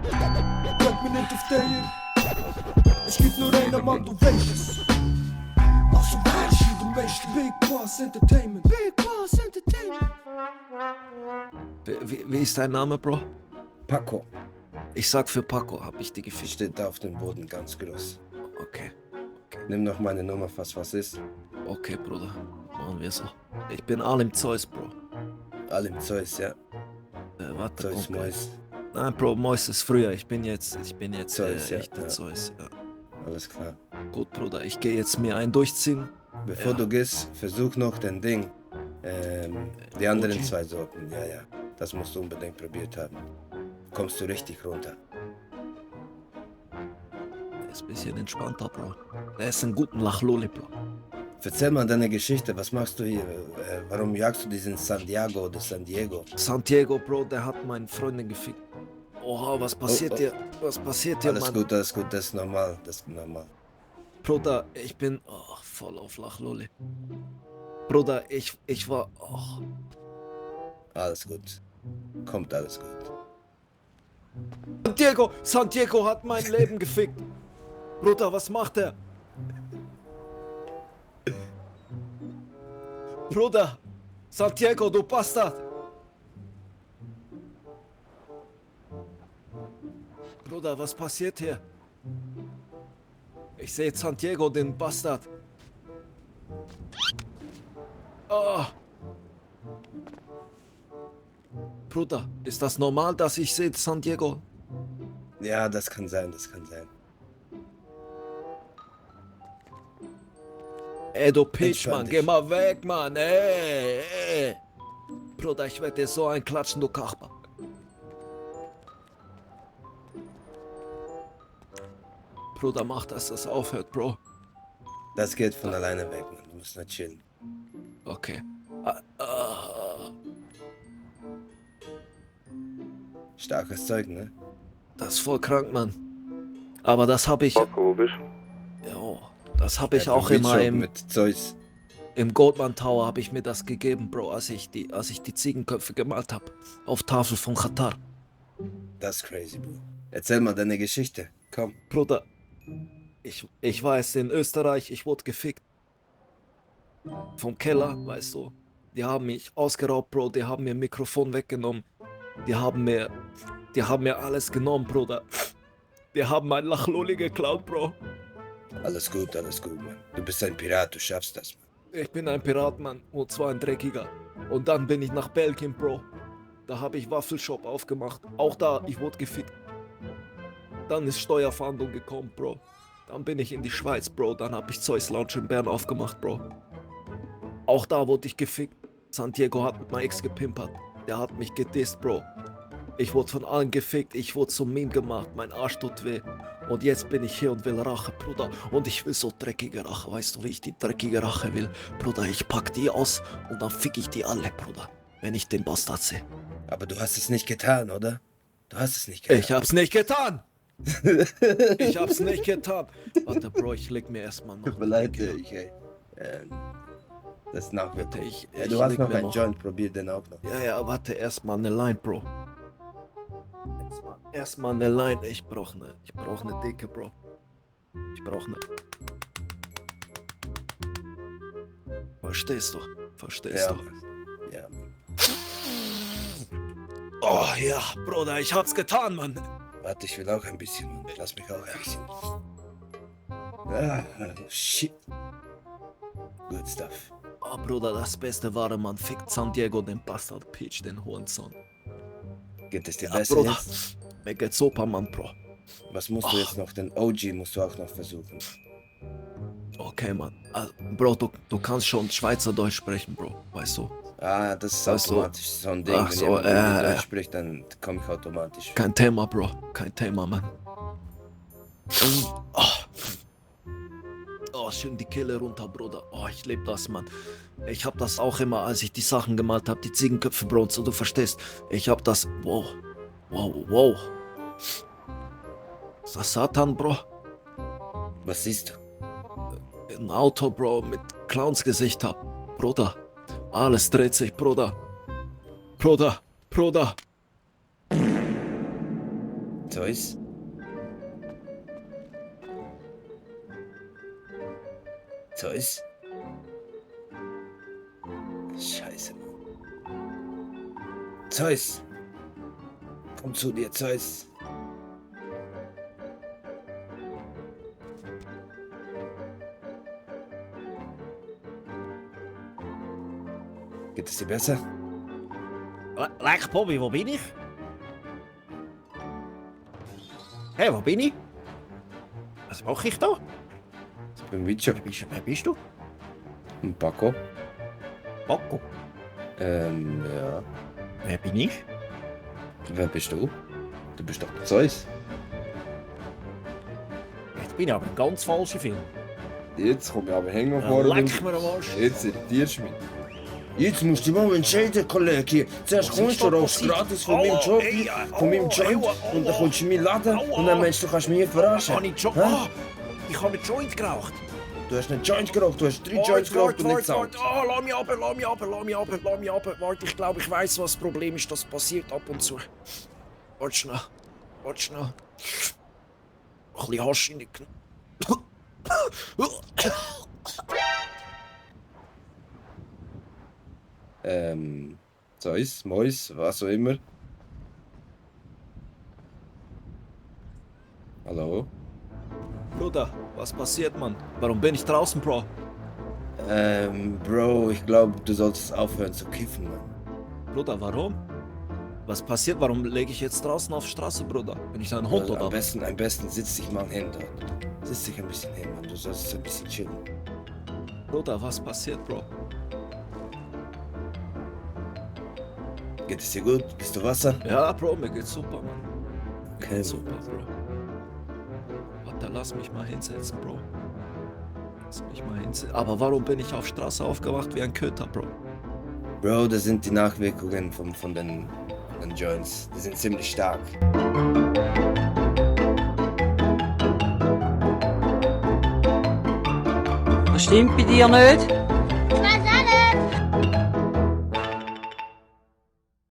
Bleibt mir nicht auf der hier. Es gibt nur einen Mann, du weißt es. Also weißt du, du weißt Big Boss Entertainment. Big Boss Entertainment. Wie ist dein Name, Bro? Paco. Ich sag für Paco, hab ich die gefickt. Steht da auf dem Boden ganz groß. Okay. Nimm noch meine Nummer, falls was ist. Okay, Bruder. Machen wir so. Ich bin Alim Zeus, Bro. Alim Zeus, ja. Warte, Zeus okay. Mois. Nein, Bro, Mois ist früher. Ich bin jetzt Zeus, ja, echter ja. Zeus. Ja. Alles klar. Gut, Bruder, ich gehe jetzt mir einen durchziehen. Bevor Ja. du gehst, versuch noch den Ding. Die anderen OG. 2 Sorten, ja, ja. Das musst du unbedingt probiert haben. Kommst du richtig runter. Der ist ein bisschen entspannter, Bro. Der ist ein guten Lachloli, Bro. Erzähl mal deine Geschichte. Was machst du hier? Warum jagst du diesen Santiago oder San Diego? Santiago, Bro, der hat meine Freundin gefickt. Oha, was passiert Oh. dir? Was passiert dir, Alles Mann? gut, alles gut. Das ist normal. Das ist normal. Bruder, ich bin voll auf Lachloli. Bruder, ich war. Alles gut. Kommt alles gut. Santiago hat mein Leben gefickt. Bruder, was macht er? Bruder, Santiago, du Bastard. Bruder, was passiert hier? Ich sehe Santiago, den Bastard. Ah. Bruder, ist das normal, dass ich sehe Santiago? Ja, das kann sein, das kann sein. Ey, du Pitch, Entspann Mann, dich. geh mal weg, Mann, ey. Bruder, ich werde dir so einklatschen, du Kachbar. Bruder, mach, dass das aufhört, Bro. Das geht von alleine weg, Mann. Du musst nur chillen. Okay. Starkes Zeug, ne? Das ist voll krank, Mann. Aber das habe ich... Paco, wo bist Jo, das habe ich Ja, auch du immer Beach im... mit Zeus. Im Goldman Tower habe ich mir das gegeben, Bro, als ich die Ziegenköpfe gemalt habe. Auf Tafel von Katar. Das ist crazy, Bro. Erzähl mal deine Geschichte. Komm. Bruder, ich war jetzt in Österreich, ich wurde gefickt. Vom Keller, weißt du. Die haben mich ausgeraubt, Bro, die haben mir ein Mikrofon weggenommen. Die haben mir alles genommen, Bruder. Die haben mein Lachloli geklaut, Bro. Alles gut, Mann. Du bist ein Pirat, du schaffst das, Mann. Ich bin ein Pirat, Mann, und zwar ein dreckiger. Und dann bin ich nach Belgien, Bro. Da habe ich Waffelshop aufgemacht. Auch da, ich wurde gefickt. Dann ist Steuerfahndung gekommen, Bro. Dann bin ich in die Schweiz, Bro. Dann habe ich Zeus Lounge in Bern aufgemacht, Bro. Auch da wurde ich gefickt. Santiago hat mit meinem Ex gepimpert. Der hat mich gedisst, Bro. Ich wurde von allen gefickt. Ich wurde zum Meme gemacht. Mein Arsch tut weh. Und jetzt bin ich hier und will Rache, Bruder. Und ich will so dreckige Rache. Weißt du, wie ich die dreckige Rache will? Bruder, ich pack die aus und dann fick ich die alle, Bruder. Wenn ich den Bastard sehe. Aber du hast es nicht getan, oder? Du hast es nicht getan. Ich hab's nicht getan! Ich hab's nicht getan! Warte, Bro, ich leg mir erstmal noch. Tut mir leid, das ist nach Warte, ich du hast leg noch mir einen Joint, probier den auch noch. Ja, warte, erstmal eine Line, Bro. Erstmal eine Line. Ich brauch eine dicke, Bro. Ich brauch eine. Verstehst du? Verstehst Ja, du? Mann. Ja, Mann. Oh ja, Bruder, ich hab's getan, Mann. Warte, ich will auch ein bisschen, Mann. Lass mich auch ein bisschen. Ah, shit. Good stuff. Oh, Bruder, das Beste war, man fickt San Diego, den Bastard Peach, den Hurensohn. Geht es dir Ja, besser Bruder. jetzt? Mir geht's super, Mann, Bro. Was musst du jetzt noch? Den OG musst du auch noch versuchen. Okay, Mann. Also, Bro, du kannst schon Schweizerdeutsch sprechen, Bro. Weißt du? Ah, das ist Ach so. automatisch so ein Ding. Ach Wenn so, jemand mit dir ja. Deutsch spricht, dann komme ich automatisch. Kein Thema, Bro. Kein Thema, Mann. Oh, schön die Kehle runter, Bruder. Oh, ich lieb das, Mann. Ich hab das auch immer, als ich die Sachen gemalt hab, die Ziegenköpfe, Bro, und so, du verstehst. Ich hab das... Wow. Ist das Satan, Bro? Was siehst du? Ein Auto, Bro, mit Clownsgesicht hab. Bruder. Alles dreht sich, Bruder. Bruder. Zeus? Zeus? Scheiße, Mann. Zeus! Komm zu dir, Zeus! Geht es dir besser? Leck, Bobby, wo bin ich? Hey, wo bin ich? Was mache ich da? Ich bin Witcher. Wer bist du? Und Paco? Paco. Ja. Wer bin ich? Wer bist du? Du bist doch der Zeus. Jetzt bin ich aber ein ganz falscher Film. Jetzt komm ich aber hängen vor. Leck mir am Arsch. Jetzt irritierst du mich. Jetzt musst du mal entscheiden, Kollege. Zuerst Was kommst ist du da raus passiert? gratis von meinem Job, von meinem Joint, und dann kommst du in meinen Laden und dann meinst du, du kannst mich hier verarschen. Ah, ich habe einen Joint geraucht. Du hast einen Joint geraucht, du hast 3 Joints geraucht und nicht gezahlt. Oh, lass mich runter. Warte, ich glaube, ich weiß, was das Problem ist. Das passiert ab und zu. Warte schnell. Ein bisschen Hasch in die Zeus, Mois, was auch immer. Hallo? Bruder, was passiert, Mann? Warum bin ich draußen, Bro? Bro, ich glaube, du solltest aufhören zu kiffen, Mann. Bruder, warum? Was passiert? Warum lege ich jetzt draußen auf Straße, Bruder? Bin ich ein Hund Also, oder? am besten sitz dich mal hin dort. Sitz dich ein bisschen hin, Mann. Du sollst ein bisschen chillen. Bruder, was passiert, Bro? Geht es dir gut? Bist du Wasser? Ja, Bro, mir geht's super, Mann. Mir Okay. geht's super, Bro. Warte, lass mich mal hinsetzen, Bro. Lass mich mal hinsetzen. Aber warum bin ich auf Straße aufgewacht wie ein Köter, Bro? Bro, das sind die Nachwirkungen von den Joints. Die sind ziemlich stark. Das stimmt bei dir nicht?